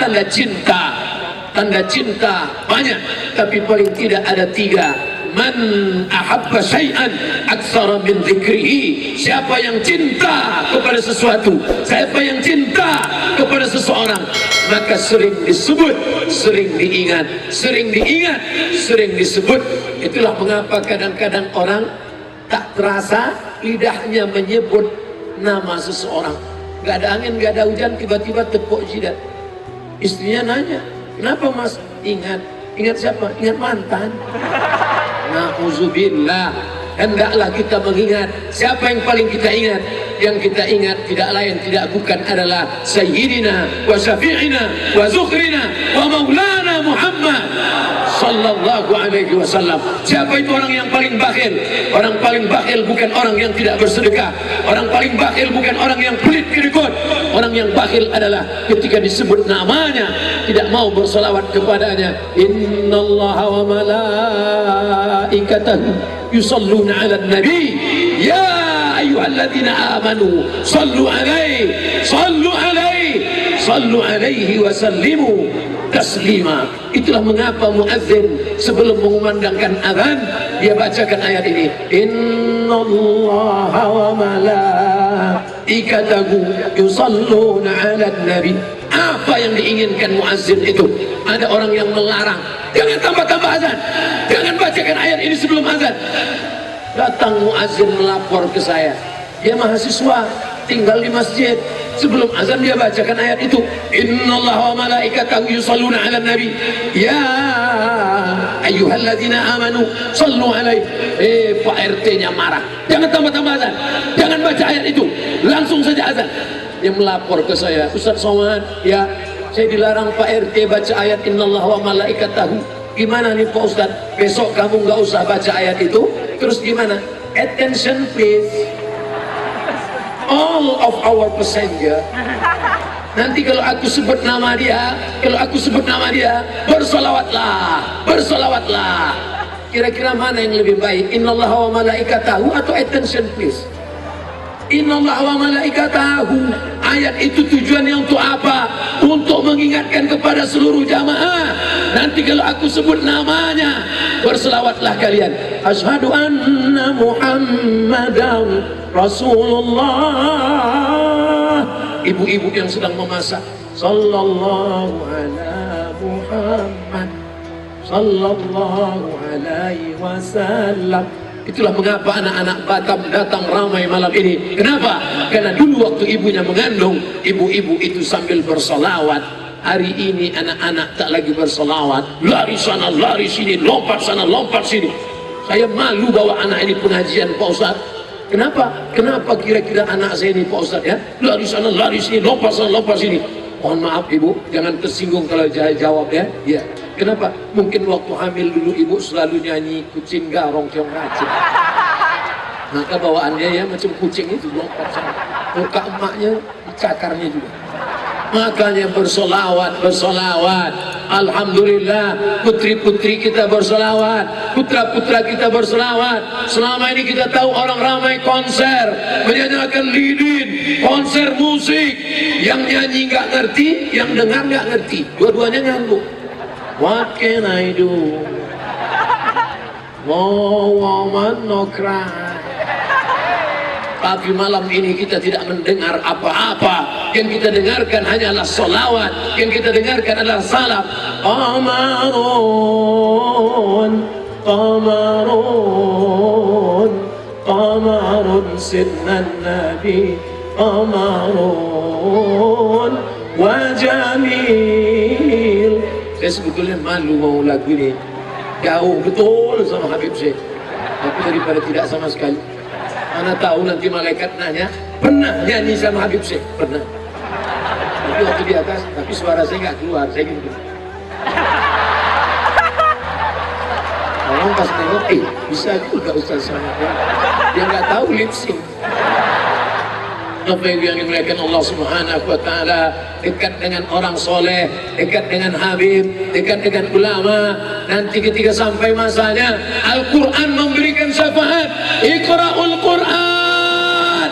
tanda cinta? Tanda cinta banyak, tapi paling tidak ada 3. Man ahabba syai'an aktsara min dzikrihi. Siapa yang cinta kepada sesuatu, siapa yang cinta kepada seseorang, maka sering disebut, sering diingat, sering diingat, sering disebut. Itulah mengapa kadang-kadang orang tak terasa lidahnya menyebut nama seseorang. Gak ada angin, gak ada hujan, tiba-tiba tepuk jidat. Istrinya nanya, kenapa mas? Ingat. Ingat siapa? Ingat mantan. Na'udzubillah. Hendaklah kita mengingat. Siapa yang paling kita ingat? Yang kita ingat tidak lain tidak bukan adalah Sayyidina wa Syafi'ina wa Zukhrina wa Maulana Muhammad sallallahu alaihi wasallam. Siapa itu orang yang paling bakhil? Orang paling bakhil bukan orang yang tidak bersedekah. Orang paling bakhil bukan orang yang pelit kerikut. Orang yang bakhil adalah ketika disebut namanya tidak mau berselawat kepadanya. Innallaha wa malaikatahu yusalluna 'alan nabi ya ayyuhalladzina amanu sallu alaihi wa sallimu taslima. Itulah mengapa muadzin sebelum mengumandangkan azan dia bacakan ayat ini, innallaha wa malaikatahu yusalluna 'alan nabi. Apa yang diinginkan muadzin itu? Ada orang yang melarang, jangan tambah-tambah azan, jangan bacakan ayat ini sebelum azan. Datang muadzin melapor ke saya, dia mahasiswa tinggal di masjid, sebelum azan dia bacakan ayat itu, innallaha wa malaikatahu yusalluna 'alan nabi ya ayyuhalladzina amanu sallu alaihi. Pak RT-nya marah, jangan tambah-tambah azan, jangan baca ayat itu, langsung saja azan. Dia melapor ke saya, Ustaz Somad, ya saya dilarang Pak RT baca ayat innallaha wa malaikatahu. Gimana nih Pak Ustaz, besok kamu nggak usah baca ayat itu, terus gimana? Attention please, all of our passenger. Nanti kalau aku sebut nama dia, bersolawatlah, bersolawatlah. Kira-kira mana yang lebih baik, innallaha wa malaikatahu atau attention please? Innallaha wa malaikatahu. Ayat itu tujuannya untuk apa? Untuk mengingatkan kepada seluruh jamaah. Nanti kalau aku sebut namanya, berselawatlah kalian. Asyhadu anna Muhammadan Rasulullah. Ibu-ibu yang sedang memasak, sallallahu ala Muhammad sallallahu alaihi wasallam. Itulah mengapa anak-anak Batam datang ramai malam ini. Kenapa? Karena dulu waktu ibunya mengandung, ibu-ibu itu sambil bersolawat. Hari ini anak-anak tak lagi bersolawat, lari sana, lari sini, lompat sana, lompat sini. Saya malu bawa anak ini pengajian Pak Ustaz. Kenapa? Kenapa kira-kira anak saya ini Pak Ustaz ya? Lari sana, lari sini, lompat sana, lompat sini. Mohon maaf ibu, jangan tersinggung kalau saya jawab ya. Ya. Kenapa? Mungkin waktu hamil dulu ibu selalu nyanyi kucing garong keong racun. Maka bawaannya ya macam kucing itu, lompat sana. Muka emaknya, cakarnya juga. Makanya bersolawat, bersolawat. Alhamdulillah, putri-putri kita bersolawat, putra-putra kita bersolawat. Selama ini kita tahu orang ramai konser, menyanyikan lilin, konser musik. Yang nyanyi nggak ngerti, yang dengar nggak ngerti. Dua-duanya ngangguk. What can I do? No woman, no cry. Tapi malam ini kita tidak mendengar apa-apa. Yang kita dengarkan hanyalah solawat. Yang kita dengarkan adalah salam. Qamarun, qamarun, qamarun sinnan nabi, qamarun wa jamil. Saya sebetulnya malu mau lagu ini, jauh betul sama Habib Syekh, tapi daripada tidak sama sekali. Mana tahu nanti malaikat nanya, pernah nyanyi sama Habib Syekh? Pernah. Tapi waktu di atas, tapi suara saya nggak keluar, saya gitu. Orang pas nengok, bisa juga Ustaz sama dia nggak tahu lip sync. Apa yang dimuliakan Allah Subhanahu wa Ta'ala, dekat dengan orang soleh, dekat dengan Habib, dekat dengan ulama. Nanti ketika sampai masanya, Al-Quran memberikan syafaat. Iqra'ul Quran,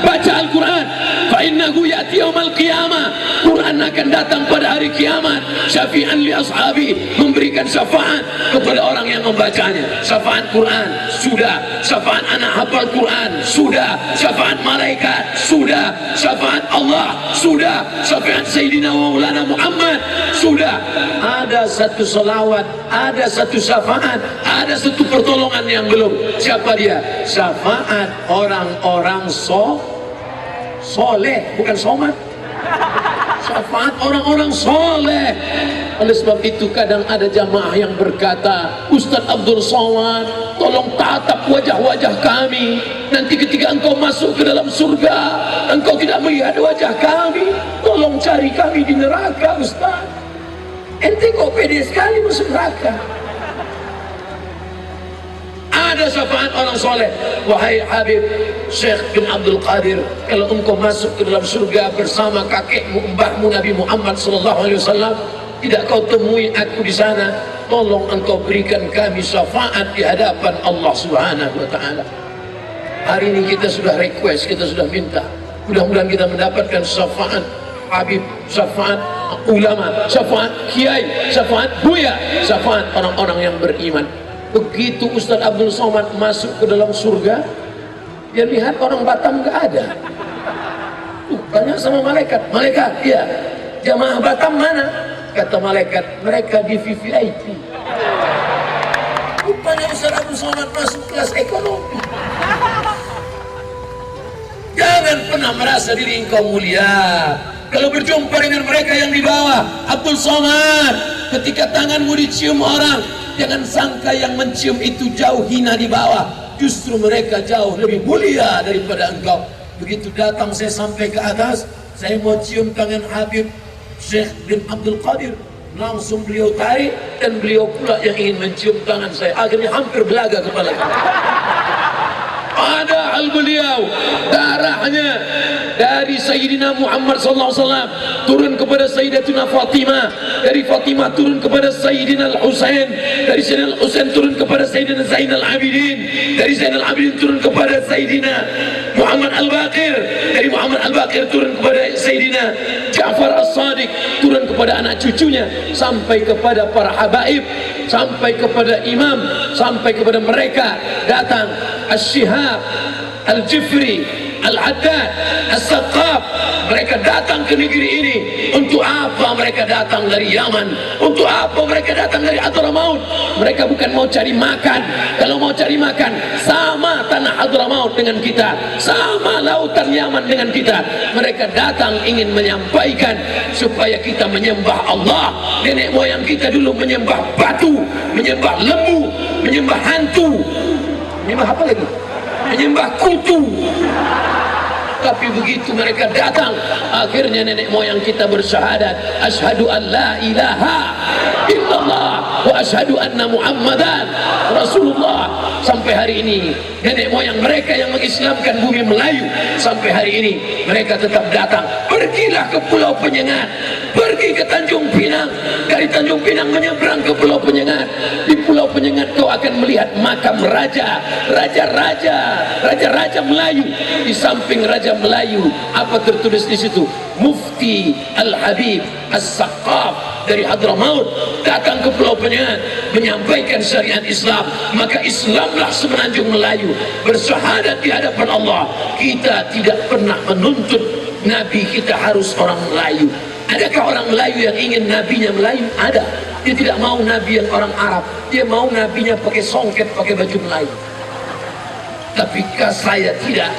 baca Al-Quran, fa innahu ya'ti yaumal qiyamah. Quran Quran akan datang pada hari kiamat, syafi'an li ashabi, memberikan syafaat kepada orang yang membacanya. Syafaat Quran sudah, syafaat anak hafal Quran sudah, syafaat malaikat sudah, syafaat Allah sudah, syafaat Sayyidina Maulana Muhammad sudah. Ada satu selawat, ada satu syafaat, ada satu pertolongan yang belum. Siapa dia? Syafaat orang-orang soleh, bukan somat. Syafaat orang-orang soleh. Oleh sebab itu kadang ada jamaah yang berkata, Ustaz Abdul Somad, tolong tatap wajah-wajah kami. Nanti ketika engkau masuk ke dalam surga, engkau tidak melihat wajah kami. Tolong cari kami di neraka, Ustaz. Ente kok pede sekali masuk neraka. Ada syafaat orang soleh. Wahai Habib Syekh bin Abdul Qadir, kalau engkau masuk ke dalam surga bersama kakekmu, mbahmu Nabi Muhammad SAW, tidak kau temui aku di sana, tolong engkau berikan kami syafaat di hadapan Allah Subhanahu wa Ta'ala. Hari ini kita sudah request, kita sudah minta, mudah-mudahan kita mendapatkan syafaat Habib, syafaat ulama, syafaat kiai, syafaat buya, syafaat orang-orang yang beriman. Begitu Ustaz Abdul Somad masuk ke dalam surga, dia lihat orang Batam gak ada. Tanya sama malaikat, malaikat, iya, jamaah Batam mana? Kata malaikat, mereka di VVIP. Rupanya Ustaz Abdul Somad masuk kelas ekonomi. Jangan pernah merasa diri engkau mulia. Kalau berjumpa dengan mereka yang di bawah, Abdul Somad, ketika tanganmu dicium orang, jangan sangka yang mencium itu jauh hina di bawah. Justru mereka jauh lebih mulia daripada engkau. Begitu datang saya sampai ke atas, saya mau cium tangan Habib Syekh bin Abdul Qadir, langsung beliau tarik, dan beliau pula yang ingin mencium tangan saya. Akhirnya hampir belaga kepala. Padahal beliau darahnya dari Sayyidina Muhammad SAW turun kepada Sayyidatuna Fatimah, dari Fatimah turun kepada Sayyidina Al-Husain, dari Sayyidina Al-Husain turun kepada Sayyidina Zainal Abidin, dari Zainal Abidin turun kepada Sayyidina Muhammad Al-Baqir, dari Muhammad Al-Baqir turun kepada Sayyidina Ja'far As-Sadiq, turun kepada anak cucunya, sampai kepada para habaib, sampai kepada imam, sampai kepada mereka datang Asy-Syihab, Al-Jifri, Al-Haddad, As-Saqqaf. Mereka datang ke negeri ini. Untuk apa mereka datang dari Yaman? Untuk apa mereka datang dari Hadramaut? Mereka bukan mau cari makan. Kalau mau cari makan, sama tanah Hadramaut dengan kita, sama lautan Yaman dengan kita. Mereka datang ingin menyampaikan supaya kita menyembah Allah. Nenek moyang kita dulu menyembah batu, menyembah lembu, menyembah hantu, menyembah apa lagi? Menyembah kutu. Tapi begitu mereka datang, akhirnya nenek moyang kita bersyahadat, asyhadu an la ilaha illallah wa asyhadu anna Muhammadan Rasulullah. Sampai hari ini nenek moyang mereka yang mengislamkan bumi Melayu, sampai hari ini mereka tetap datang. Pergilah ke Pulau Penyengat, pergi ke Tanjung Pinang, dari Tanjung Pinang menyeberang ke Pulau Penyengat. Di Pulau Penyengat kau akan melihat makam raja-raja Melayu. Di samping raja Melayu, apa tertulis di situ? Mufti Al-Habib As-Saqqaf dari Hadramaut datang ke Pulau Penyengat menyampaikan syariat Islam. Maka Islamlah semenanjung Melayu bersyahadat di hadapan Allah. Kita tidak pernah menuntut Nabi kita harus orang Melayu. Adakah orang Melayu yang ingin nabinya Melayu? Ada. Dia tidak mau nabi yang orang Arab. Dia mau nabinya pakai songket, pakai baju Melayu. Tapi saya tidak.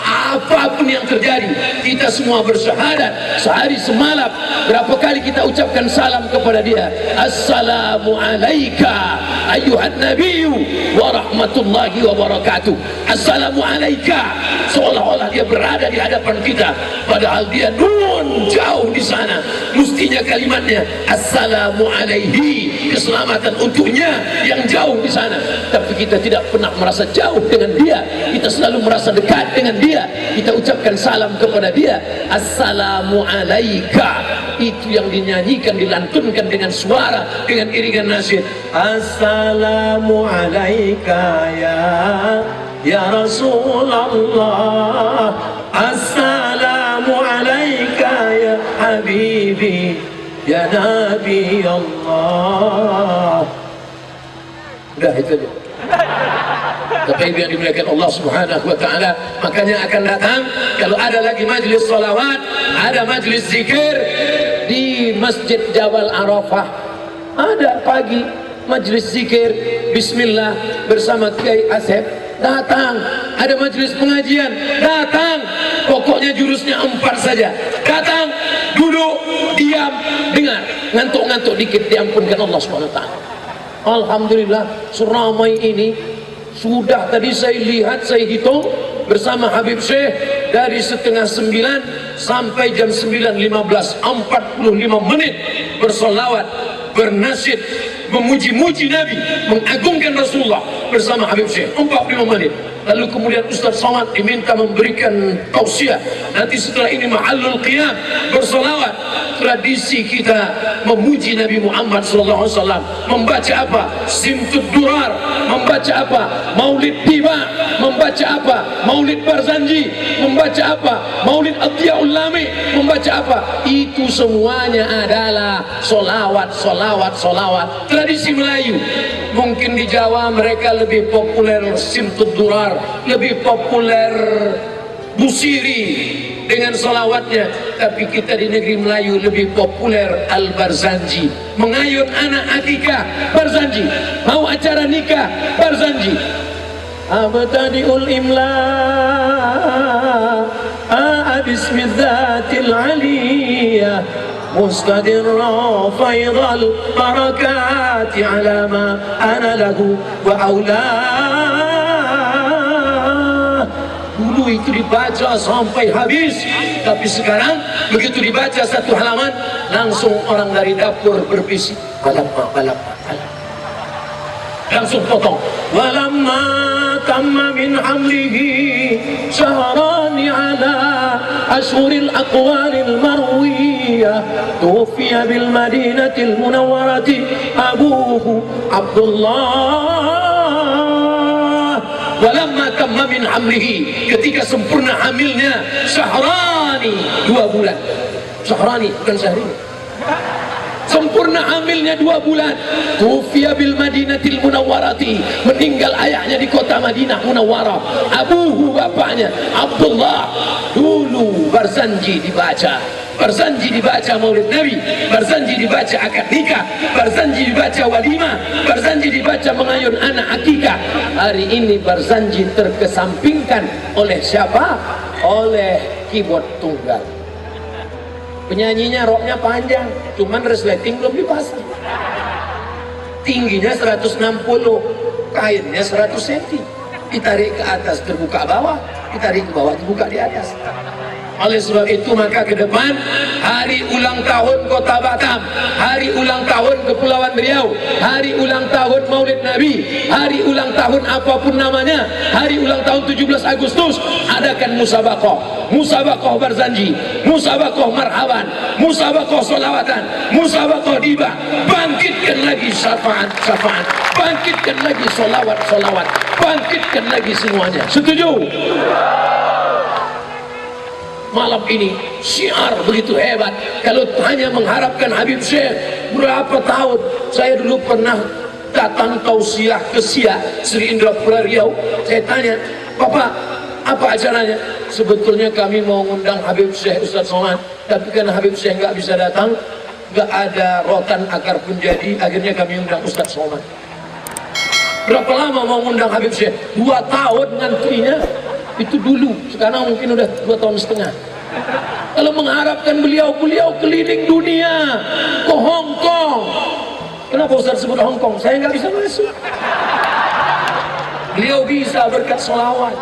Apapun yang terjadi, kita semua bersyahadat sehari semalam. Berapa kali kita ucapkan salam kepada dia? Assalamu alayka ayyuhan nabiyyu wa rahmatullahi wa barakatuh. Assalamu alayka, seolah-olah dia berada di hadapan kita, padahal dia nun jauh di sana. Mestinya kalimatnya assalamu alaihi, keselamatan untuknya yang jauh di sana. Tapi kita tidak pernah merasa jauh dengan dia, kita selalu merasa dekat dengan dia. Kita ucapkan salam kepada dia, assalamu alaika. Itu yang dinyanyikan, dilantunkan dengan suara, dengan iringan nasyid. Assalamu alaika ya Rasulullah, assalamu alaika ya Habib ya Nabi Allah. Udah itu aja. Tapi yang dimuliakan Allah Subhanahu wa ta'ala, makanya akan datang kalau ada lagi majlis salawat, ada majlis zikir di Masjid Jabal Arafah. Ada pagi majlis zikir bismillah bersama Kiai Asep, datang. Ada majlis pengajian, datang. Pokoknya jurusnya 4 saja. Datang, duduk, diam, dengar. Ngantuk-ngantuk dikit diampunkan Allah Subhanahu wa ta'ala. Alhamdulillah seramai ini sudah tadi saya lihat, saya hitung bersama Habib Syekh dari setengah 9 sampai jam 9.15, 45 menit bersolawat, bernasyid, memuji-muji Nabi, mengagungkan Rasulullah bersama Habib Syekh 45 menit. Lalu kemudian Ustaz Somad diminta memberikan tausiah. Nanti setelah ini mahallul qiyam, bersolawat. Tradisi kita memuji Nabi Muhammad SAW. Membaca apa? Simtud Durar. Membaca apa? Maulid Tiba. Membaca apa? Maulid Barzanji. Membaca apa? Maulid Atiyahul Lami. Membaca apa? Itu semuanya adalah solawat, solawat, solawat. Tradisi Melayu. Mungkin di Jawa mereka lebih populer Simtud Durar, lebih populer Busiri dengan salawatnya, tapi kita di negeri Melayu lebih populer Al-Barzanji. Mengayun anak akikah, Barzanji. Mau acara nikah, Barzanji. Abtadi'ul imla bismidzatil aliyah مستدرا فيض البركات على ما أنا له وأولاه. Dulu itu dibaca sampai habis, tapi sekarang begitu dibaca satu halaman langsung orang dari dapur berbisik balappa balappa balappa, langsung potong. Walamma tamma min hamlihi syahrani ala ashhuril aqwalil marwiyah tuwfiya bil madinatil munawwarati abuhu Abdullah. Walamma tamma min hamlihi, ketika sempurna hamilnya, syahrani, 2 bulan. Syahrani bukan Syahrini. Sempurna hamilnya 2 bulan. Tufiya bil Madinatil Munawwarati, meninggal ayahnya di kota Madinah Munawwarah. Abuhu, bapaknya Abdullah. Dulu Barzanji dibaca, Barzanji dibaca Maulid Nabi, Barzanji dibaca akad nikah, Barzanji dibaca walimah, Barzanji dibaca mengayun anak akikah. Hari ini Barzanji terkesampingkan oleh siapa? Oleh keyboard tunggal. Penyanyinya roknya panjang, cuman resleting belum dipasang. Tingginya 160, kainnya 100 cm. Ditarik ke atas terbuka bawah, ditarik ke bawah terbuka di atas. Oleh sebab itu maka ke depan hari ulang tahun Kota Batam, hari ulang tahun Kepulauan Riau, hari ulang tahun Maulid Nabi, hari ulang tahun apapun namanya, hari ulang tahun 17 Agustus, adakan musabakoh, musabakoh Barzanji, musabakoh marhaban, musabakoh solawatan, musabakoh diba. Bangkitkan lagi syafaat, syafaat, bangkitkan lagi solawat, solawat, bangkitkan lagi semuanya. Setuju? Malam ini syiar begitu hebat. Kalau hanya mengharapkan Habib Syekh, berapa tahun saya dulu pernah datang tausiah ke Siak Sri Indrapura Riau. Saya tanya, Bapak, apa acaranya? Sebetulnya kami mau ngundang Habib Syekh Ustaz Somad, tapi karena Habib Syekh nggak bisa datang, nggak ada rotan akar pun jadi, akhirnya kami undang Ustaz Somad. Berapa lama mau ngundang Habib Syekh? 2 tahun ngantrinya. Itu dulu, sekarang mungkin udah 2,5 tahun. Kalau mengharapkan beliau keliling dunia ke Hong Kong. Kenapa Ustaz sebut Hong Kong? Saya nggak bisa masuk. Beliau bisa berkat sholawat,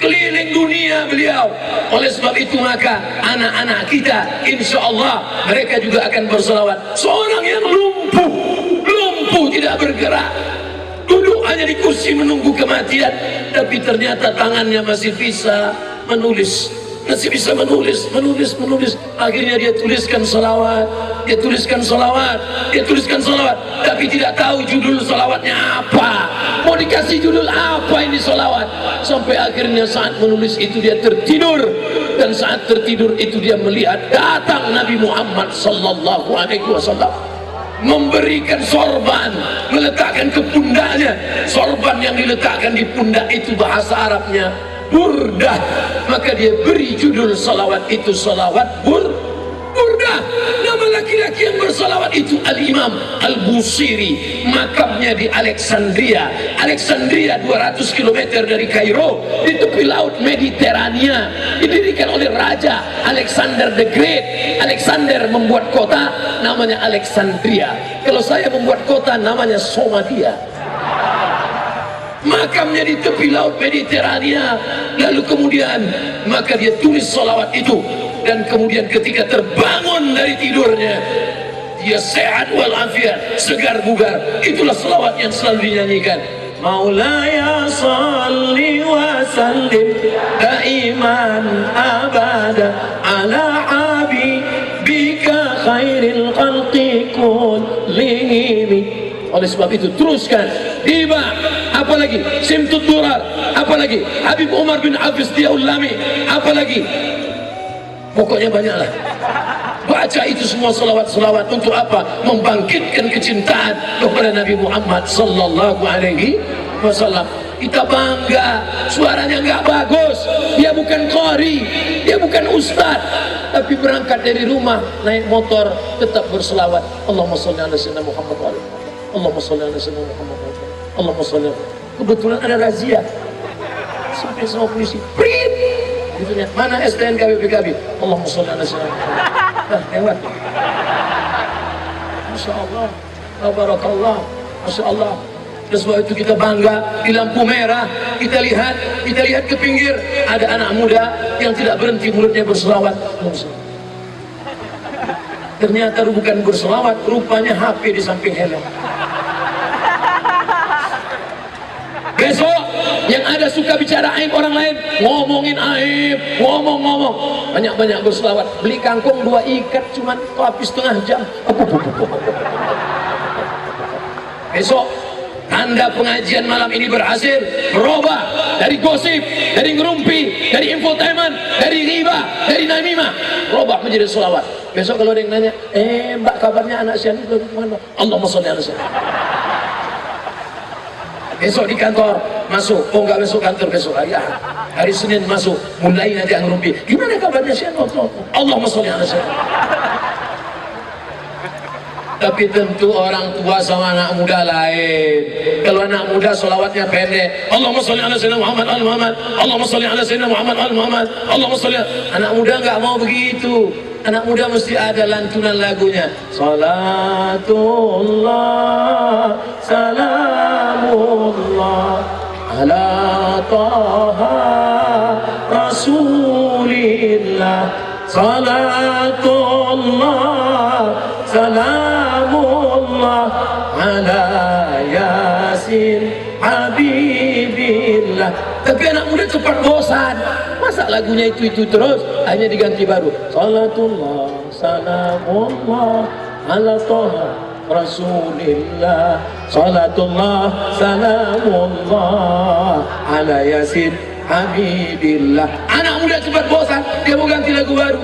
keliling dunia beliau. Oleh sebab itu maka anak-anak kita insya Allah mereka juga akan bersolawat. Seorang yang lumpuh tidak bergerak, duduk hanya di kursi menunggu kematian, tapi ternyata tangannya masih bisa menulis, masih bisa menulis. Akhirnya dia tuliskan salawat, dia tuliskan salawat, dia tuliskan salawat, tapi tidak tahu judul salawatnya apa, mau dikasih judul apa ini salawat. Sampai akhirnya saat menulis itu dia tertidur. dan saat tertidur itu dia melihat datang Nabi Muhammad sallallahu alaihi wasallam memberikan sorban, meletakkan ke pundaknya. Sorban yang diletakkan di pundak itu bahasa Arabnya burdah, maka dia beri judul salawat itu salawat burdah. Nama laki-laki yang bersalawat itu Al-Imam Al-Busiri, makamnya di Alexandria 200 km dari Kairo, di tepi laut Mediterania, didirikan oleh Raja Alexander the Great. Alexander membuat kota namanya Alexandria, kalau saya membuat kota namanya Somalia. Makamnya di tepi laut Mediterania. Lalu kemudian maka dia tulis salawat itu, dan kemudian ketika terbangun dari tidurnya dia sehat walafiat, segar bugar. Itulah selawat yang selalu dinyanyikan. Maulaya salli wa sallim daiman abada ala habibika khairil khalqi kullihim. Oleh sebab itu teruskan tiba, apalagi Simtud Durar, apalagi Habib Umar bin Hafiz Diaulami, apalagi pokoknya banyaklah. Baca itu semua selawat-selawat untuk apa? Membangkitkan kecintaan kepada Nabi Muhammad sallallahu alaihi wasallam. Kita bangga, suaranya nggak bagus, dia bukan qari, dia bukan ustaz, tapi berangkat dari rumah naik motor tetap berselawat. Allahumma sholli ala sayyidina Muhammad wa alihi. Allahumma sholli ala sayyidina Muhammad wa alihi. Allahumma sholli. Kebetulan ada razia sampai sama polisi. Prit. Gitunya, mana STNK BPKB? Allahumma sholli ala sayyidina Muhammad. Nah, lewat. Masya Allah, barakallah, Masya Allah. Dan sebab itu kita bangga di lampu merah kita lihat ke pinggir ada anak muda yang tidak berhenti mulutnya berselawat. Ternyata bukan berselawat, rupanya HP di samping helm. Besok yang ada suka bicara aib orang lain, ngomongin aib, ngomong banyak-banyak berselawat. Beli kangkung 2 ikat cuman habis setengah jam. Besok tanda pengajian malam ini berhasil berubah dari gosip, dari ngerumpi, dari infotainment, dari riba, dari namimah, berubah menjadi selawat. Besok kalau ada yang nanya, mbak kabarnya anak sian itu mana? Allahumma sholli ala sayyidina. Besok di kantor masuk, oh enggak besok kantor, besok hari Senin masuk, mulai ngajak ngerumpi, gimana kabarnya sian? Allahumma sholli ala sayyidina. Tapi tentu orang tua sama anak muda lain. Kalau anak muda solawatnya pendek, Allahumma sholli ala sayyidina Muhammad al Muhammad, Allahumma sholli ala sayyidina Muhammad al Muhammad, Allahumma sholli. Anak muda nggak mau begitu. Anak muda mesti ada lantunan lagunya. Salatullah, salamullah ala taha rasulillah. Salatullah, salamullah ala yasin habibillah. Tapi anak muda cepat bosan. Masa lagunya itu terus, hanya diganti baru. Salatullah, salamullah ala taha rasulillah. Salatullah, salamullah ala yasin habibillah. Anak muda cepat bosan, dia mau ganti lagu baru.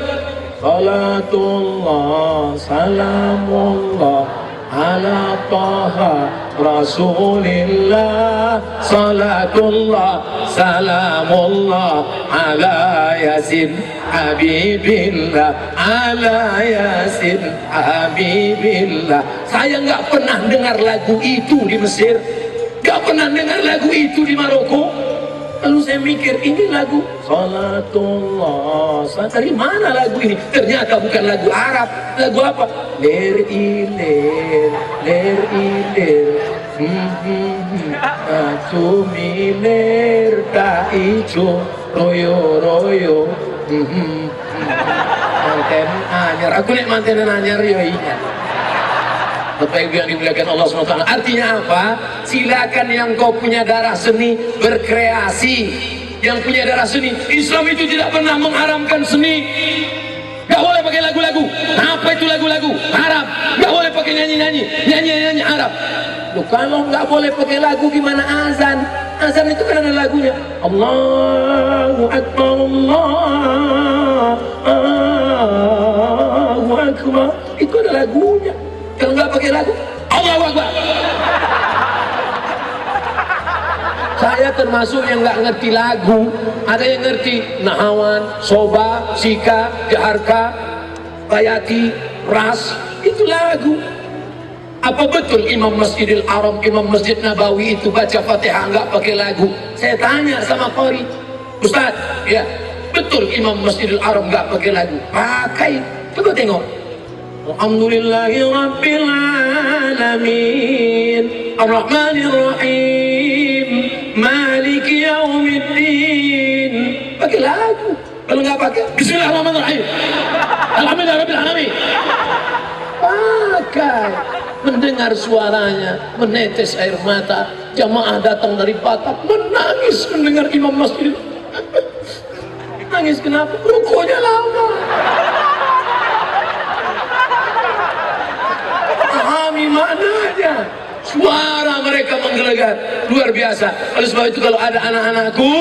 Salatullah, salamullah ala taha rasulillah. Salatullah, salamullah ala yasin habibillah, ala yasin habibillah. Saya nggak pernah dengar lagu itu di Mesir, nggak pernah dengar lagu itu di Maroko. Lalu saya mikir, ini lagu Salatullah, dari mana lagu ini? Ternyata bukan lagu Arab. Lagu apa? Ler iler, ler iler, miler ta ijo, royo royo, manten anyar. Aku lihat manten anyar ya iya. Bapak Ibu yang dimuliakan Allah SWT, artinya apa? Silakan yang kau punya darah seni berkreasi. Yang punya darah seni, Islam itu tidak pernah mengharamkan seni. Gak boleh pakai lagu-lagu. Apa itu lagu-lagu? Haram. Gak boleh pakai nyanyi-nyanyi Arab. Loh, kalau gak boleh pakai lagu gimana azan? Azan itu kan ada lagunya. Allahu Akbar, Allah lagunya. Kalau nggak pakai lagu, Allahu Akbar. Saya termasuk yang nggak ngerti lagu. Ada yang ngerti Nahawan, Soba, Sika, Jaharka, Bayati, Ras, itu lagu. Apa betul Imam Masjidil Haram, Imam Masjid Nabawi itu baca Fatihah nggak pakai lagu? Saya tanya sama Qori, Ustaz, ya betul Imam Masjidil Haram nggak pakai lagu? Pakai, coba tengok. Alhamdulillahi Rabbil Alamin Ar-Rahmanir Rahim Maliki Yaumiddin. Pakai lagu. Kalau nggak pakai Bismillahirrahmanirrahim Alhamdulillah Rabbil Alamin. Pakai. Mendengar suaranya, menetes air mata. Jamaah datang dari Batak menangis mendengar Imam Masjid. Nangis kenapa? Rukunya lama. Pahami maknanya. Suara mereka menggelegar luar biasa. Oleh sebab itu kalau ada anak-anakku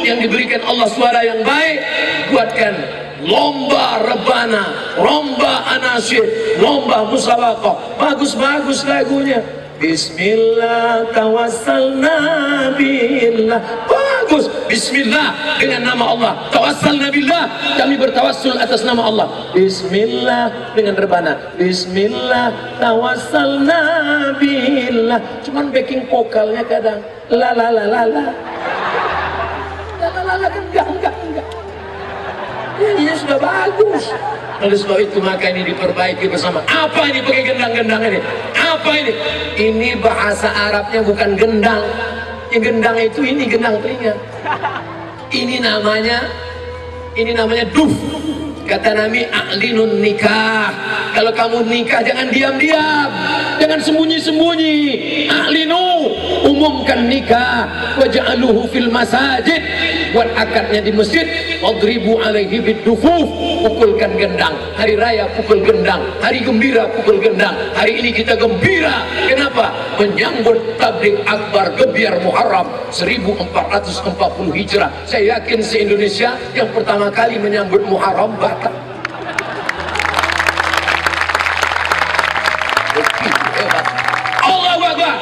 yang diberikan Allah suara yang baik, buatkan lomba rebana, lomba anasir, lomba musabaqah. Bagus-bagus lagunya. Bismillah tawassalna billah. Bagus. Bismillah dengan nama Allah. Tawassalna billah. Kami bertawassul atas nama Allah. Bismillah dengan rebana. Bismillah tawassalna billah. Cuman backing vokalnya kadang la la la la la. La la la la kan enggak. Ini sudah bagus. Oleh sebab itu maka ini diperbaiki bersama. Apa ini pakai gendang-gendang ini? Apa ini? Ini bahasa Arabnya bukan gendang. Yang gendang itu ini gendang telinga. Ini namanya duf. Kata Nabi, a'linun nikah. Kalau kamu nikah jangan diam-diam, jangan sembunyi-sembunyi. A'linu, umumkan nikah. Waj'aluhu fil masajid, buat akadnya di masjid. Wadribu alaihi bidufuf, pukulkan gendang. Hari raya pukul gendang, hari gembira pukul gendang. Hari ini kita gembira. Kenapa? Menyambut tabligh akbar Gebiar Muharram 1440 Hijrah. Saya yakin se-Indonesia yang pertama kali menyambut Muharram Batak. Allahu Akbar.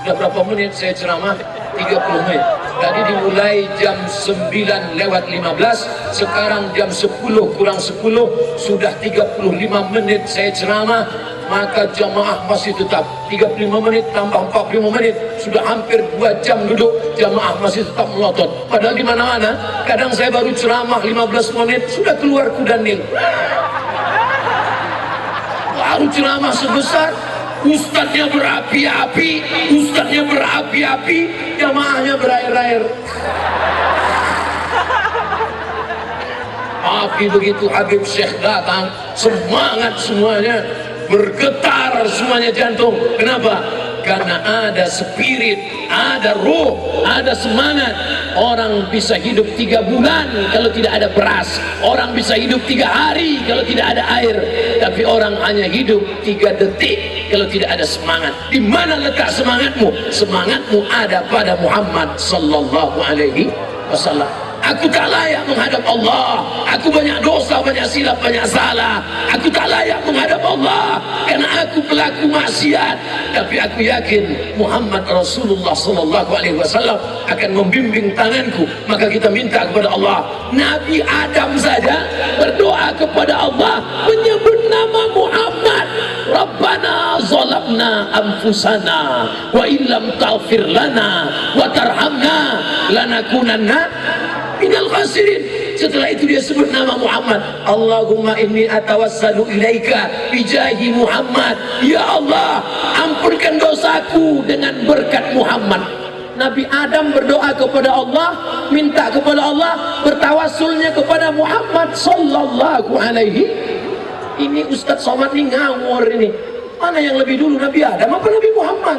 Sudah berapa menit saya ceramah? 30 menit. Tadi dimulai jam 9:15, sekarang jam 10:10, sudah 35 menit saya ceramah. Maka jamaah masih tetap 35 menit tambah 45 menit, sudah hampir 2 jam duduk, jamaah masih tetap melotot. Padahal di mana-mana kadang saya baru ceramah 15 menit sudah keluar kuda Nil. Baru ceramah sebesar, ustadznya berapi-api, jamaahnya berair-air. Tapi begitu Habib Syekh datang, semangat semuanya, bergetar semuanya jantung. Kenapa? Karena ada spirit, ada roh, ada semangat. Orang bisa hidup 3 bulan kalau tidak ada beras. Orang bisa hidup 3 hari kalau tidak ada air. Tapi orang hanya hidup 3 detik kalau tidak ada semangat. Di mana letak semangatmu? Semangatmu ada pada Muhammad sallallahu alaihi wasallam. Aku tak layak menghadap Allah. Aku banyak dosa, banyak silap, banyak salah. Aku tak layak menghadap Allah karena aku pelaku maksiat. Tapi aku yakin Muhammad Rasulullah sallallahu alaihi wasallam akan membimbing tanganku. Maka kita minta kepada Allah. Nabi Adam saja berdoa kepada Allah menyebut nama Muhammad. Rabbana zalamna anfusana wa illam taghfir lana wa tarhamna lanakunanna minal khasirin. Setelah itu dia sebut nama Muhammad. Allahumma inni atawassalu ilaika bijahi Muhammad. Ya Allah, ampunkan dosaku dengan berkat Muhammad. Nabi Adam berdoa kepada Allah, minta kepada Allah, bertawassulnya kepada Muhammad sallallahu alaihi. Ini Ustadz Somad ini ngawur ini. Mana yang lebih dulu, Nabi Adam apa Nabi Muhammad?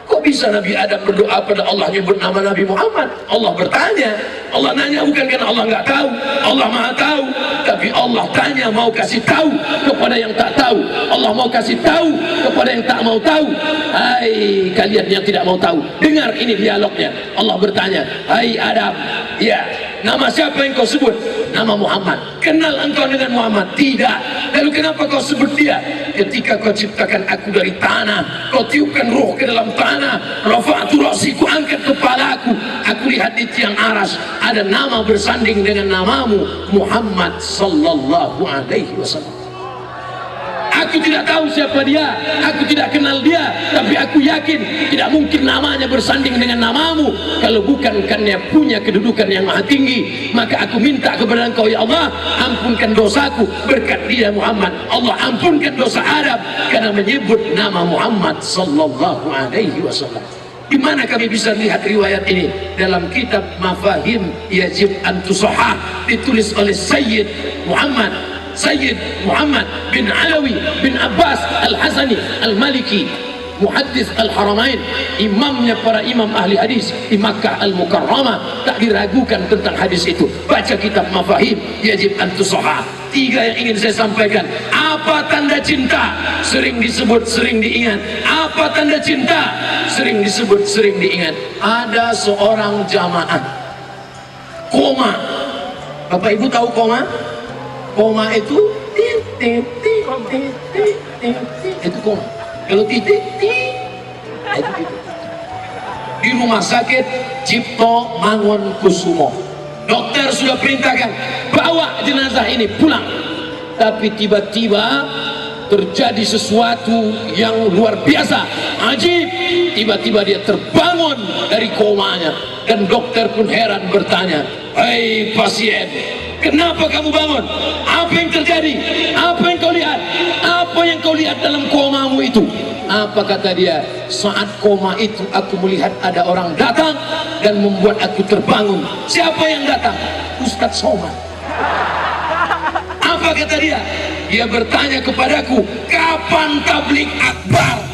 Kok bisa Nabi Adam berdoa pada Allah nyebut nama Nabi Muhammad? Allah bertanya. Allah nanya bukan karena Allah nggak tahu. Allah maha tahu. Tapi Allah tanya mau kasih tahu kepada yang tak tahu. Allah mau kasih tahu kepada yang tak mau tahu. Hai kalian yang tidak mau tahu, dengar ini dialognya. Allah bertanya, hai Adam, ya Nama siapa yang kau sebut? Nama Muhammad. Kenal engkau dengan Muhammad? Tidak. Lalu kenapa kau sebut dia? Ketika kau ciptakan aku dari tanah, kau tiupkan roh ke dalam tanah, rafa'tu ra'si, ku angkat kepalaku, aku lihat di tiang aras ada nama bersanding dengan namamu, Muhammad sallallahu alaihi wasallam. Aku tidak tahu siapa dia, aku tidak kenal dia, tapi aku yakin tidak mungkin namanya bersanding dengan namamu. Kalau bukan karena punya kedudukan yang maha tinggi, maka aku minta kepada engkau, ya Allah, ampunkan dosaku berkat dia Muhammad. Allah ampunkan dosa Adam karena menyebut nama Muhammad sallallahu alaihi wasallam. Di mana kami bisa lihat riwayat ini? Dalam kitab Mafahim Yajib an Tusahhah, ditulis oleh Sayyid Muhammad bin Alawi bin Abbas Al-Hasani Al-Maliki, muhaddis Al-Haramain, imamnya para imam ahli hadis di Makkah Al-Mukarramah. Tak diragukan tentang hadis itu. Baca kitab Mafahim Yajib an Tusahhah. 3 yang ingin saya sampaikan. Apa tanda cinta? Sering disebut, sering diingat. Apa tanda cinta? Sering disebut, sering diingat. Ada seorang jamaah koma. Bapak Ibu tahu koma? Koma itu itu koma. Kalau titik itu. Di rumah sakit Cipto Mangunkusumo, dokter sudah perintahkan bawa jenazah ini pulang, tapi tiba-tiba terjadi sesuatu yang luar biasa, ajib. Tiba-tiba dia terbangun dari komanya, dan dokter pun heran bertanya, "Hei pasien, kenapa kamu bangun? Apa yang terjadi? Apa yang kau lihat? Apa yang kau lihat dalam komamu itu?" Apa kata dia? "Saat koma itu aku melihat ada orang datang dan membuat aku terbangun." Siapa yang datang? Ustadz Somad. Apa kata dia? Dia bertanya kepadaku, "Kapan tablik akbar?"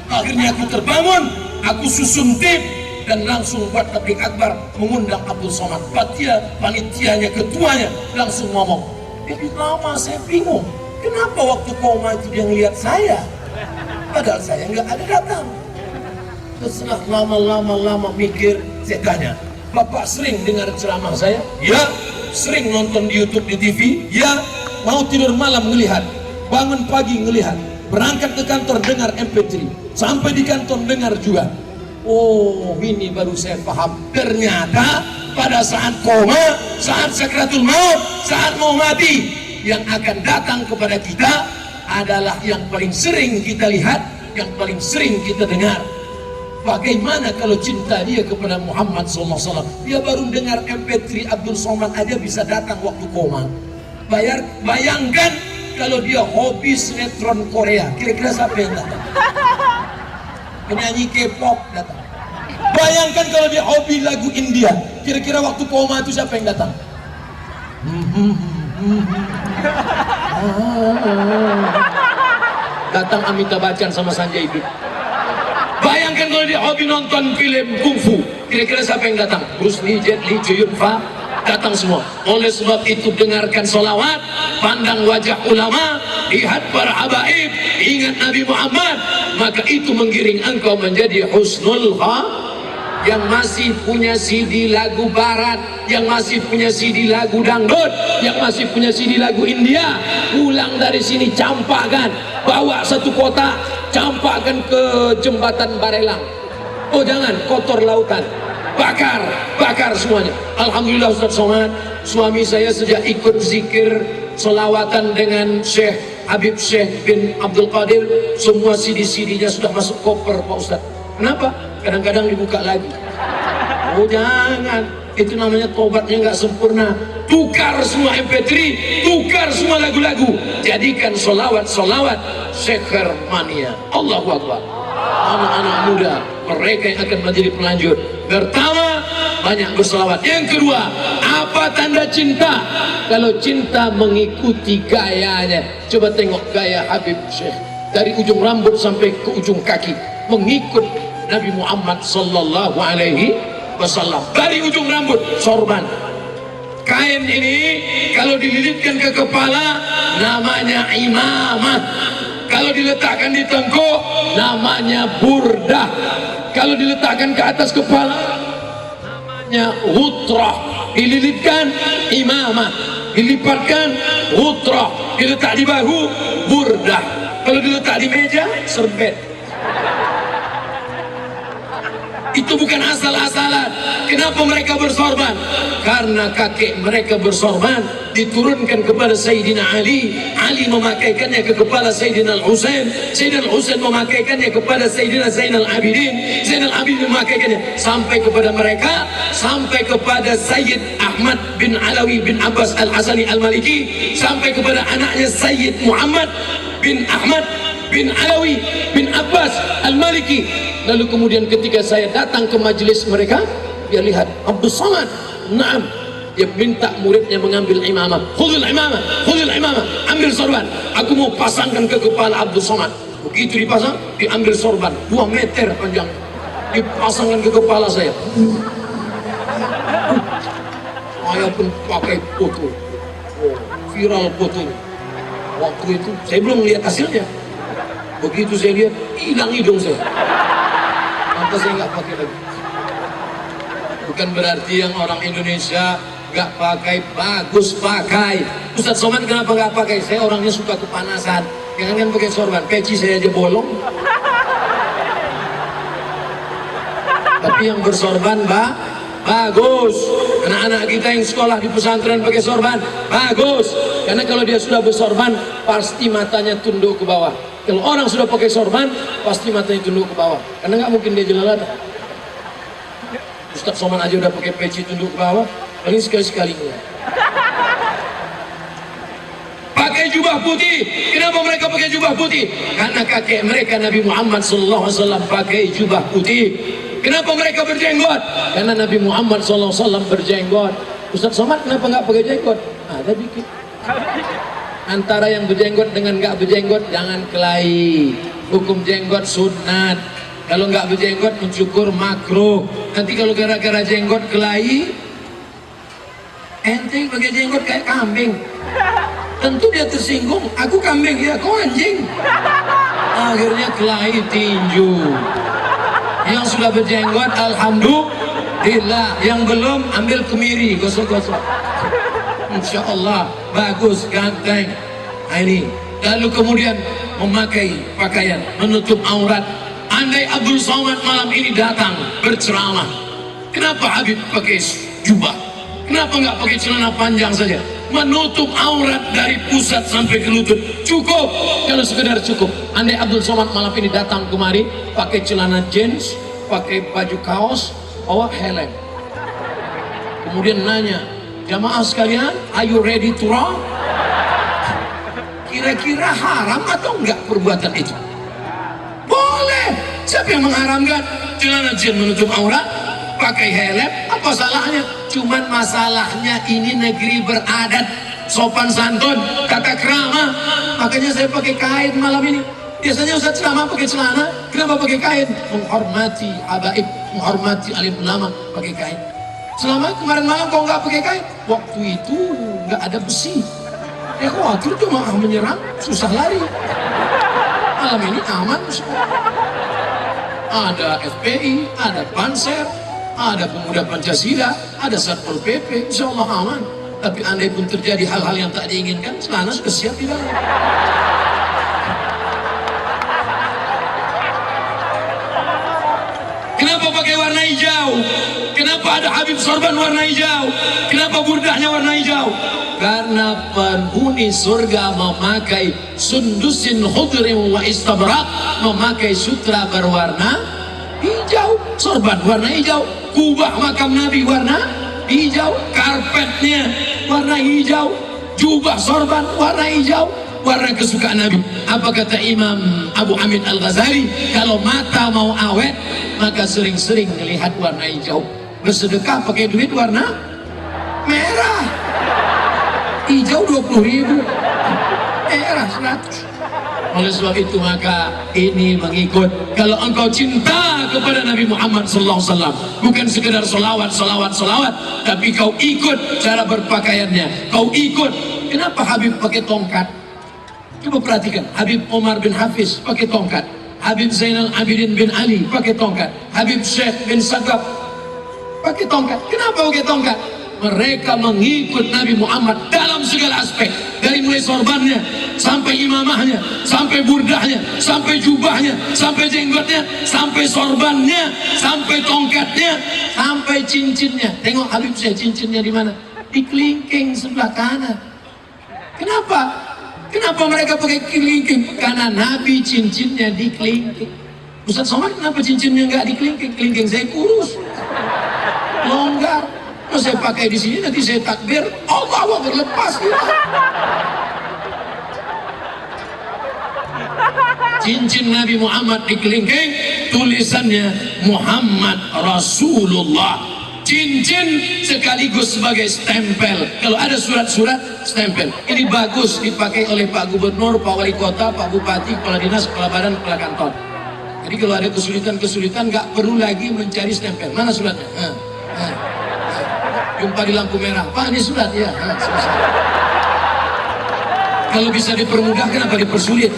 Akhirnya aku terbangun, aku susun tim dan langsung buat tablik akbar, mengundang Abdul Somad. Panitianya, ketuanya langsung ngomong. Jadi lama saya bingung, kenapa waktu koma itu dia ngelihat saya, padahal saya nggak ada datang. Setelah lama mikir, saya tanya, "Bapak sering dengar ceramah saya?" "Ya." "Sering nonton di YouTube, di TV?" "Ya." "Mau tidur malam ngelihat, bangun pagi ngelihat, berangkat ke kantor dengar MP3, sampai di kantor dengar juga." Oh, ini baru saya paham. Ternyata pada saat koma, saat sakratul maut, saat mau mati, yang akan datang kepada kita adalah yang paling sering kita lihat, yang paling sering kita dengar. Bagaimana kalau cinta dia kepada Muhammad SAW? Dia baru dengar MP3 Abdul Somad aja bisa datang waktu koma. Bayangkan kalau dia hobi sinetron Korea, kira-kira siapa yang datang? Penyanyi K-pop datang. Bayangkan kalau dia hobi lagu India, kira-kira waktu koma itu siapa yang datang? Datang Amitabh Bachchan sama Sanjay Dutt. Bayangkan kalau dia hobi nonton film kungfu, kira-kira siapa yang datang? Bruce Lee, Jet Li, Chow Yun Fat, datang semua. Oleh sebab itu dengarkan solawat, pandang wajah ulama, lihat para habaib, ingat Nabi Muhammad, maka itu menggiring engkau menjadi husnul khatimah. Yang masih punya CD lagu barat, yang masih punya CD lagu dangdut, yang masih punya CD lagu India, pulang dari sini campakkan, bawa satu kotak, campakkan ke jembatan Barelang. Oh jangan, kotor lautan, bakar semuanya. Alhamdulillah Ustadz Somad, suami saya sejak ikut zikir selawatan dengan Syekh Habib Syekh bin Abdul Qadir, semua CD-CD-nya sudah masuk koper Pak Ustadz. Kenapa? Kadang-kadang dibuka lagi. Oh jangan, itu namanya tobatnya nggak sempurna. Tukar semua MP3, tukar semua lagu-lagu, jadikan solawat Syekhar Mania. Allahu Akbar. Anak-anak muda, mereka yang akan menjadi pelanjut, pertama banyak berselawat. Yang kedua, apa tanda cinta? Kalau cinta mengikuti gayanya. Coba tengok gaya Habib Syekh, dari ujung rambut sampai ke ujung kaki mengikut Nabi Muhammad sallallahu alaihi wasallam. Dari ujung rambut sorban. Kain ini kalau dililitkan ke kepala namanya imamah. Kalau diletakkan di tengkuk namanya burdah. Kalau diletakkan ke atas kepala namanya hutrah. dililitkan imamah, dilipatkan utrah, diletak di bahu burdah, kalau diletak di meja serbet. Itu bukan asal-asalan. Kenapa mereka bersorban? Karena kakek mereka bersorban diturunkan kepada Sayyidina Ali. Ali memakaikannya ke kepala Sayyidina Al-Husain. Sayyidina Al-Husain memakaikannya kepada Sayyidina Zainal Abidin. Zainal Abidin memakaikannya sampai kepada mereka, sampai kepada Sayyid Ahmad bin Alawi bin Abbas Al-Hasani Al-Maliki, sampai kepada anaknya Sayyid Muhammad bin Ahmad bin Alawi bin Abbas Al-Maliki. Lalu kemudian ketika saya datang ke majelis mereka, dia lihat Abdul Somad, naam, dia minta muridnya mengambil imamah. Khudul imamah, khudul imamah, ambil sorban. Aku mau pasangkan ke kepala Abdul Somad. Begitu dipasang, diambil sorban 2 meter panjang, dipasangkan ke kepala saya. Saya pun pakai foto, viral foto. Waktu itu saya belum lihat hasilnya. Begitu saya lihat, hilang hidung saya. Maka saya nggak pakai lagi. Bukan berarti yang orang Indonesia nggak pakai, bagus pakai. Ustadz Somad kenapa nggak pakai? Saya orangnya suka kepanasan. Jangan kan pakai sorban, peci saya aja bolong. Tapi yang bersorban, bagus. Anak-anak kita yang sekolah di pesantren pakai sorban, bagus. Karena kalau dia sudah bersorban, pasti matanya tunduk ke bawah. Kalau orang sudah pakai sorban, pasti matanya tunduk ke bawah. Karena nggak mungkin dia jelalatan. Ustadz Somad aja udah pakai peci tunduk ke bawah, paling sekali-sekali. Pakai jubah putih. Kenapa mereka pakai jubah putih? Karena kakek mereka Nabi Muhammad SAW pakai jubah putih. Kenapa mereka berjenggot? Karena Nabi Muhammad SAW berjenggot. Ustadz Somad kenapa nggak pakai jenggot? Ada dikit. Antara yang berjenggot dengan nggak berjenggot jangan kelahi. Hukum jenggot sunat. Kalau nggak berjenggot mencukur makruh. Nanti kalau gara-gara jenggot kelahi, ente pakai jenggot kayak kambing. Tentu dia tersinggung. Aku kambing ya, kau anjing. Akhirnya kelahi tinju. Yang sudah berjenggot alhamdulillah. Yang belum ambil kemiri, gosok-gosok. Insya Allah bagus, ganteng. Nah, ini lalu kemudian memakai pakaian menutup aurat. Andai Abdul Somad malam ini datang berceramah, kenapa Habib pakai jubah? Kenapa nggak pakai celana panjang saja? Menutup aurat dari pusat sampai ke lutut cukup. Kalau sekedar cukup. Andai Abdul Somad malam ini datang kemari pakai celana jeans, pakai baju kaos, bawa helm, kemudian nanya, jamaah sekalian, are you ready to rock? Kira-kira haram atau enggak perbuatan itu? Boleh. Siapa yang mengharamkan? Celana jeans menutup aurat, pakai helm, apa salahnya? Cuman masalahnya ini negeri beradat, sopan santun, tata krama. Makanya saya pakai kain malam ini. Biasanya Ustaz ceramah pakai celana, kenapa pakai kain? Menghormati habaib, menghormati alim ulama, pakai kain. Selama kemarin malam kau nggak pakai kain, waktu itu nggak ada besi. Ya khawatir jemaah menyerang, susah lari. Malam ini aman. Ada FPI, ada Panser, ada Pemuda Pancasila, ada Satpol PP, insya Allah aman. Tapi andai pun terjadi hal-hal yang tak diinginkan, celana sudah siap di dalam. Kenapa pakai warna hijau? Kenapa ada Habib sorban warna hijau? Kenapa burdahnya warna hijau? Karena penghuni surga memakai sundusin khudrin wa istabrak, memakai sutra berwarna hijau. Sorban warna hijau, kubah makam Nabi warna hijau, karpetnya warna hijau, jubah sorban warna hijau, warna kesukaan Nabi. Apa kata Imam Abu Hamid Al-Ghazali? Kalau mata mau awet, maka sering-sering melihat warna hijau. Bersedekah pakai duit warna merah. Hijau 20.000, merah 100. Oleh sebab itu maka ini mengikut. Kalau engkau cinta kepada Nabi Muhammad SAW, bukan sekedar solawat, tapi kau ikut cara berpakaiannya. Kau ikut. Kenapa Habib pakai tongkat? Coba perhatikan, Habib Omar bin Hafiz pakai tongkat, Habib Zainal Abidin bin Ali pakai tongkat, Habib Syekh bin Sagaf pakai tongkat. Kenapa pakai tongkat? mereka mengikut Nabi Muhammad dalam segala aspek, dari mulai sorbannya, sampai imamahnya, sampai burdahnya, sampai jubahnya, sampai jenggotnya, sampai sorbannya, sampai tongkatnya, sampai cincinnya. Tengok Habib saya cincinnya di mana? Di kelingking sebelah kanan. Kenapa? Kenapa mereka pakai kelingking? Karena Nabi cincinnya di kelingking. Ustaz Somad kenapa cincinnya nggak di kelingking? Kelingking saya kurus, longgar. Kalau saya pakai di sini nanti saya takbir, Allah berlepas gitu. Cincin Nabi Muhammad di kelingking, tulisannya Muhammad Rasulullah. Cincin sekaligus sebagai stempel. Kalau ada surat-surat, stempel. Ini bagus dipakai oleh Pak Gubernur, Pak Wali Kota, Pak Bupati, Kepala Dinas, Kepala Badan, Kepala Kantor. Jadi kalau ada kesulitan-kesulitan, nggak perlu lagi mencari stempel. Mana suratnya? Jumpa di lampu merah. Pak, ini surat ya. Selesai. Kalau bisa dipermudah, kenapa dipersulit?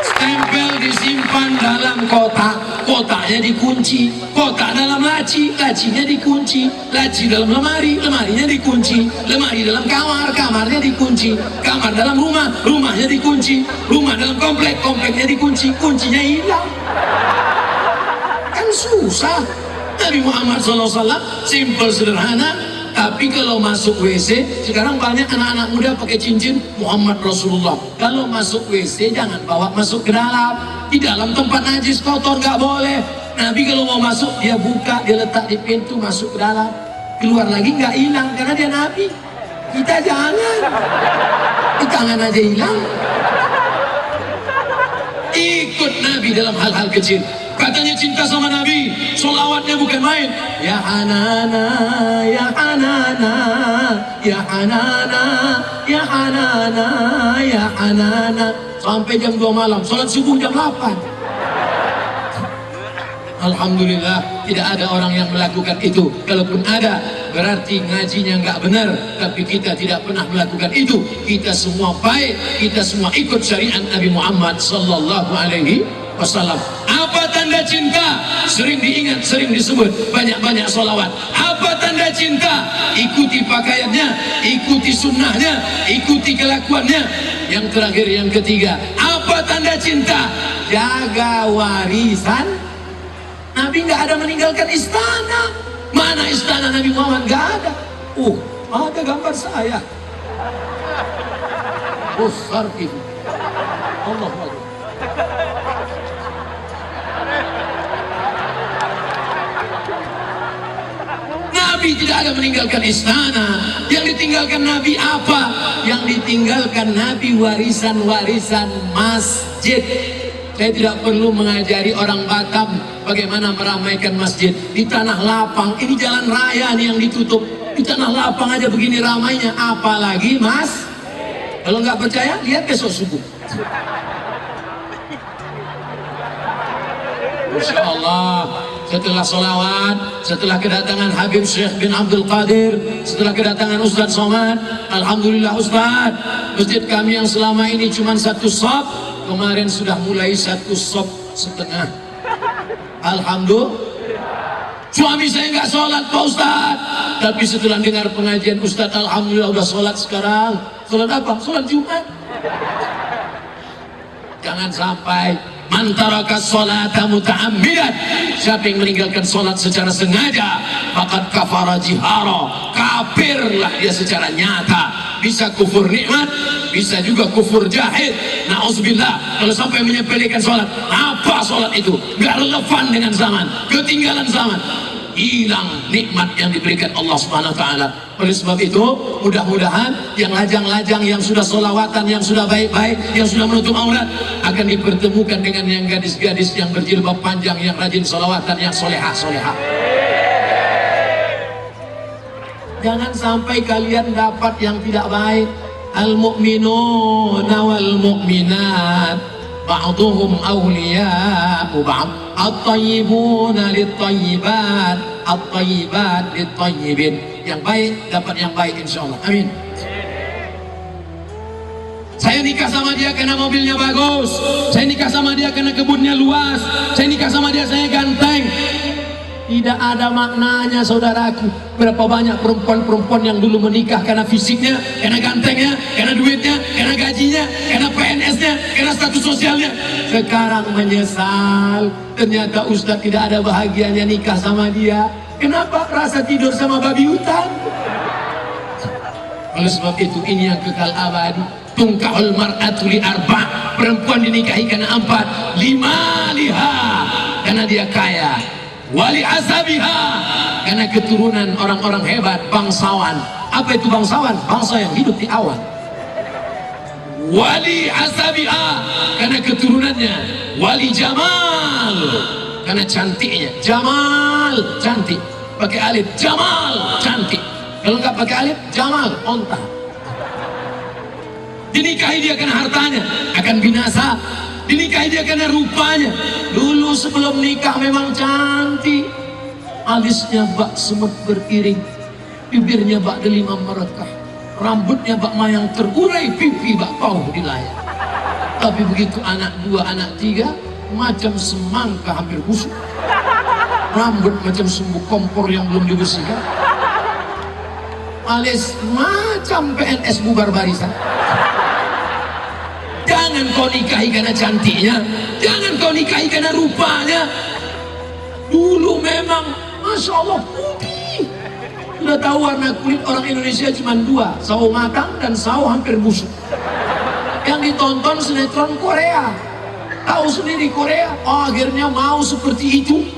Stempel disimpan dalam kotak, kotaknya dikunci, kotak dalam laci, lacinya dikunci, laci dalam lemari, lemarinya dikunci, lemari dalam kamar, kamarnya dikunci, kamar dalam rumah, rumahnya dikunci, rumah dalam komplek, kompleknya dikunci, kuncinya hilang. Kan susah. Nabi Muhammad SAW simple, sederhana. Tapi kalau masuk WC, sekarang banyak anak-anak muda pakai cincin Muhammad Rasulullah. Kalau masuk WC jangan bawa masuk ke dalam. Di dalam tempat najis kotor nggak boleh. Nabi kalau mau masuk dia buka, dia letak di pintu, masuk ke dalam. Keluar lagi nggak hilang karena dia Nabi. Kita jangan. Di tangan aja hilang. Ikut Nabi dalam hal-hal kecil. Katanya cinta sama Nabi, sholawatnya bukan main. Ya Hanana, ya Hanana, ya Hanana, ya Hanana, ya Hanana. Sampai jam 2 malam, sholat subuh jam 8. Alhamdulillah tidak ada orang yang melakukan itu. Kalaupun ada, berarti ngajinya nggak benar. Tapi kita tidak pernah melakukan itu. Kita semua baik, kita semua ikut syariat Nabi Muhammad sallallahu alaihi wasallam. Apa tanda cinta? Sering diingat, sering disebut, banyak-banyak sholawat. Apa tanda cinta? Ikuti pakaiannya, ikuti sunnahnya, ikuti kelakuannya. Yang terakhir, yang ketiga, apa tanda cinta? Jaga warisan. Nabi nggak ada meninggalkan istana. Mana istana Nabi Muhammad? Nggak ada. Ada gambar saya. Besar itu. Allah Allah. Nabi tidak ada meninggalkan istana. Yang ditinggalkan Nabi apa? Yang ditinggalkan Nabi warisan-warisan masjid. Saya tidak perlu mengajari orang Batam bagaimana meramaikan masjid. Di tanah lapang, ini jalan raya nih yang ditutup. Di tanah lapang aja begini ramainya, apalagi mas? Kalau nggak percaya, lihat besok subuh. Masya Allah, setelah sholawat, setelah kedatangan Habib Syekh bin Abdul Qadir, setelah kedatangan Ustadz Somad, Alhamdulillah Ustadz, masjid kami yang selama ini cuma satu shop, kemarin sudah mulai 1,5 shop. Alhamdulillah. Suami saya nggak sholat Pak Ustadz, tapi setelah dengar pengajian Ustadz, Alhamdulillah udah sholat sekarang. Sholat apa? Sholat Jumat. Jangan sampai mantaraka sholata muta'ammidan, siapa yang meninggalkan sholat secara sengaja, faqad kafara jihara, kafirlah dia secara nyata. Bisa kufur nikmat, bisa juga kufur jahid. Na'udzubillah. Kalau sampai menyepelekan sholat, apa sholat itu? Gak relevan dengan zaman, ketinggalan zaman, hilang nikmat yang diberikan Allah Subhanahu wa Ta'ala. Oleh sebab itu, mudah-mudahan yang lajang-lajang, yang sudah sholawatan, yang sudah baik-baik, yang sudah menutup aurat, akan dipertemukan dengan yang gadis-gadis yang berjilbab panjang, yang rajin sholawatan, yang solehah-solehah. Jangan sampai kalian dapat yang tidak baik. Al-mu'minuna wal-mu'minat ba'duhum awliya'u ba'd. At-tayyibuna lit-tayyibat, at-tayyibat lit-tayyibin. Yang baik dapat yang baik insyaallah. Amin. Saya nikah sama dia karena mobilnya bagus. Saya nikah sama dia karena kebunnya luas. Saya nikah sama dia, saya ganteng. Tidak ada maknanya saudaraku. Berapa banyak perempuan-perempuan yang dulu menikah karena fisiknya, karena gantengnya, karena duitnya, karena gajinya, karena PNS-nya, karena status sosialnya. Sekarang menyesal, ternyata Ustadz tidak ada bahagianya nikah sama dia. Kenapa? Rasa tidur sama babi hutan. Oleh sebab itu ini yang kekal abadi. Tungkahul mar'atu li arba'. Perempuan dinikahi karena 4. 5 liha, karena dia kaya. Wali asabiha, karena keturunan orang-orang hebat, bangsawan. Apa itu bangsawan? Bangsa yang hidup di awan. Wali asabiha, karena keturunannya. Wali jamal, karena cantiknya. Jamal, cantik. Pakai alif, jamal, cantik. Kalau nggak pakai alif, jamal, onta. Dinikahi dia karena hartanya, akan binasa. Dinikahi dia karena rupanya. Dulu sebelum nikah memang cantik. Alisnya bak semut beriring, bibirnya bak delima merekah, rambutnya bak mayang terurai, pipi bak pauh di layar. Tapi begitu anak 2, anak 3, macam semangka hampir busuk. Rambut macam sumbu kompor yang belum dibersihkan. Alis macam PNS bubar barisan. Jangan kau nikahi karena cantiknya, jangan kau nikahi karena rupanya. Dulu memang Masya Allah putih. Sudah tahu warna kulit orang Indonesia cuma 2, sawo matang dan sawo hampir busuk. Yang ditonton sinetron Korea. Tahu sendiri Korea, akhirnya mau seperti itu.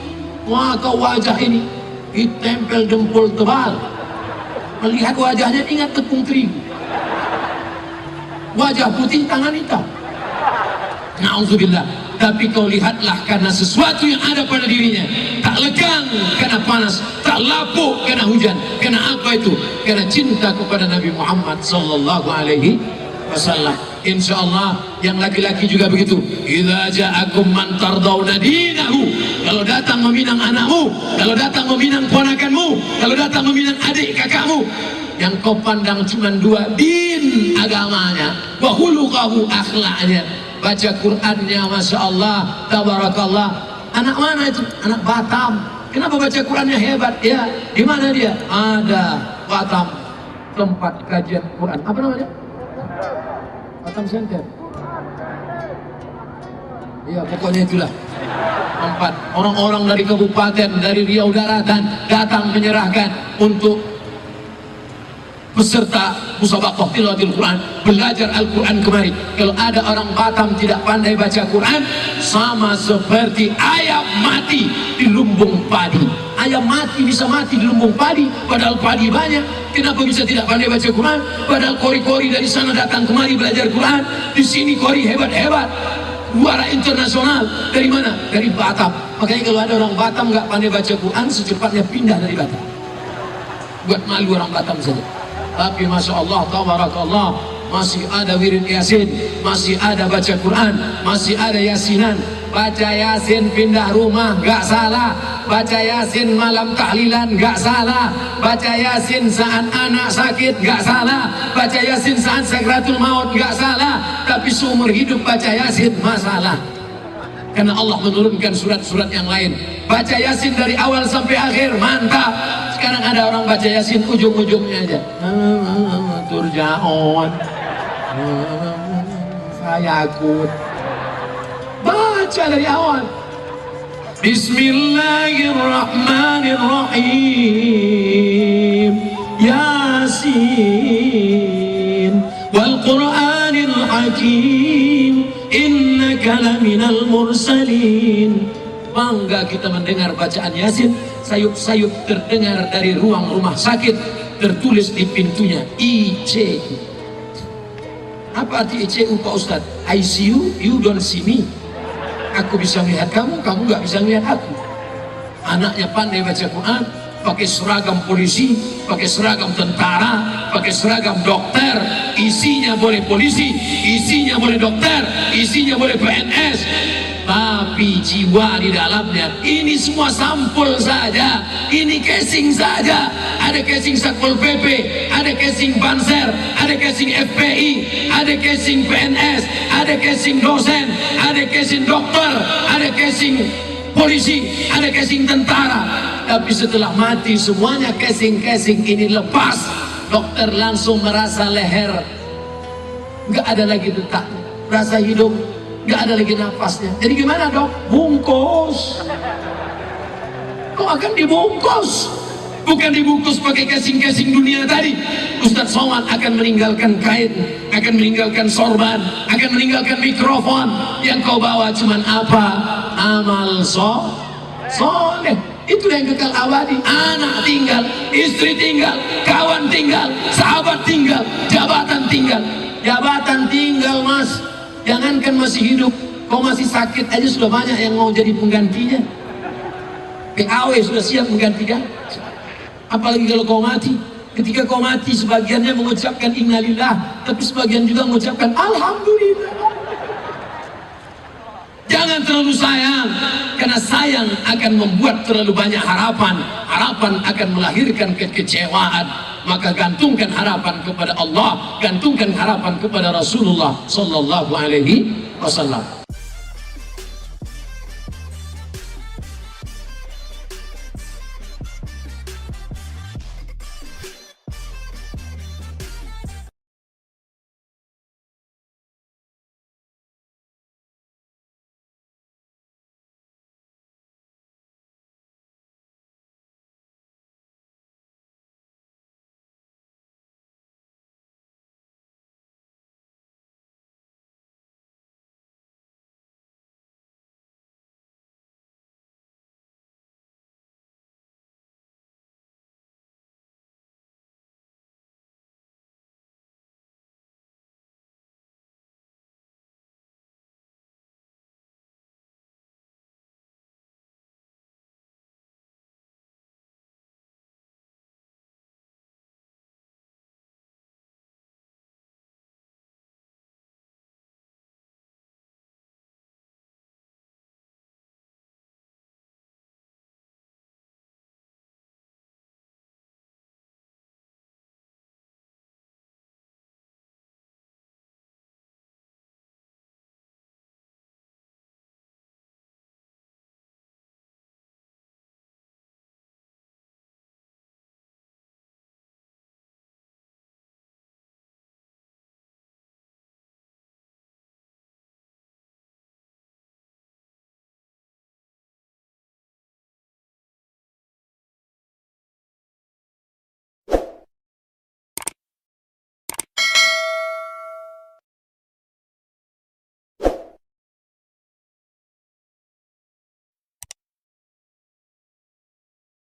Maka wajah ini ditempel jempol tebal. Melihat wajahnya ingat tepung terigu. Wajah putih, tangan hitam. Na'udzubillah. Tapi kau lihatlah, karena sesuatu yang ada pada dirinya, tak lekang karena panas, tak lapuk karena hujan. Karena apa itu? Karena cinta kepada Nabi Muhammad sallallahu alaihi wasallam. Insyaallah yang laki-laki juga begitu. Idza ja'akum man tardawna dinahu. Kalau datang meminang anakmu, kalau datang meminang ponakanmu, kalau datang meminang adik kakakmu, yang kau pandang cuma 2, din agamanya, wa khuluquhu akhlaknya, baca Qur'annya, Masya Allah, tabarakallah. Anak mana itu? Anak Batam. Kenapa baca Qur'annya hebat? Ya, di mana dia? Ada Batam, tempat kajian Qur'an. Apa namanya? Batam Center. Iya, pokoknya itulah tempat orang-orang dari kabupaten, dari Riau Daratan datang menyerahkan untuk peserta musabaqah tilawatil Quran, belajar Al-Quran kemari. Kalau ada orang Batam tidak pandai baca Quran, sama seperti ayam mati di lumbung padi. Ayam mati bisa mati di lumbung padi, padahal padi banyak. Kenapa bisa tidak pandai baca Quran? Padahal kori-kori dari sana datang kemari belajar Quran. Di sini kori hebat-hebat, juara internasional. Dari mana? Dari Batam. Makanya kalau ada orang Batam nggak pandai baca Quran, secepatnya pindah dari Batam. Buat malu orang Batam saja. Tapi Masya Allah, tabarakallah, masih ada wirid Yasin, masih ada baca Quran, masih ada Yasinan. Baca Yasin pindah rumah gak salah, baca Yasin malam tahlilan gak salah, baca Yasin saat anak sakit gak salah, baca Yasin saat sakratul maut gak salah. Tapi seumur hidup baca Yasin masalah, karena Allah menurunkan surat-surat yang lain. Baca Yasin dari awal sampai akhir mantap. Sekarang ada orang baca Yasin ujung-ujungnya aja, turjaon, saya akut. Baca dari awal. Bismillahirrahmanirrahim. Yasin wal Qur'anil Hakim, innaka laminal mursalin. Bangga kita mendengar bacaan Yasin. Sayup-sayup terdengar dari ruang rumah sakit, tertulis di pintunya ICU. Apa arti ICU Pak Ustadz? ICU, you don't see me. Aku bisa melihat kamu, kamu nggak bisa melihat aku. Anaknya pandai baca Quran, pakai seragam polisi, pakai seragam tentara, pakai seragam dokter. Isinya boleh polisi, isinya boleh dokter, isinya boleh PNS. Tapi jiwa di dalamnya, ini semua sampul saja, ini casing saja. Ada casing Satpol PP, ada casing Banser, ada casing FPI, ada casing PNS, ada casing dosen, ada casing dokter, ada casing polisi, ada casing tentara. Tapi setelah mati semuanya casing-casing ini lepas. Dokter langsung merasa leher nggak ada lagi detaknya, rasa hidup nggak ada lagi nafasnya. Jadi gimana dok? Bungkus. Kok akan dibungkus? Bukan dibungkus pakai casing-casing dunia tadi. Ustadz Somad akan meninggalkan kain, akan meninggalkan sorban, akan meninggalkan mikrofon. Yang kau bawa cuman apa? Amal soleh. Itu yang kekal abadi. Anak tinggal, istri tinggal, kawan tinggal, sahabat tinggal, jabatan tinggal. Jabatan tinggal mas. Jangankan masih hidup, kau masih sakit aja sudah banyak yang mau jadi penggantinya. PAW sudah siap menggantikan. Apalagi kalau kau mati. Ketika kau mati sebagiannya mengucapkan innalillah, tapi sebagian juga mengucapkan alhamdulillah. Jangan terlalu sayang, karena sayang akan membuat terlalu banyak harapan. Harapan akan melahirkan kekecewaan. Maka gantungkan harapan kepada Allah, gantungkan harapan kepada Rasulullah sallallahu alaihi wasallam.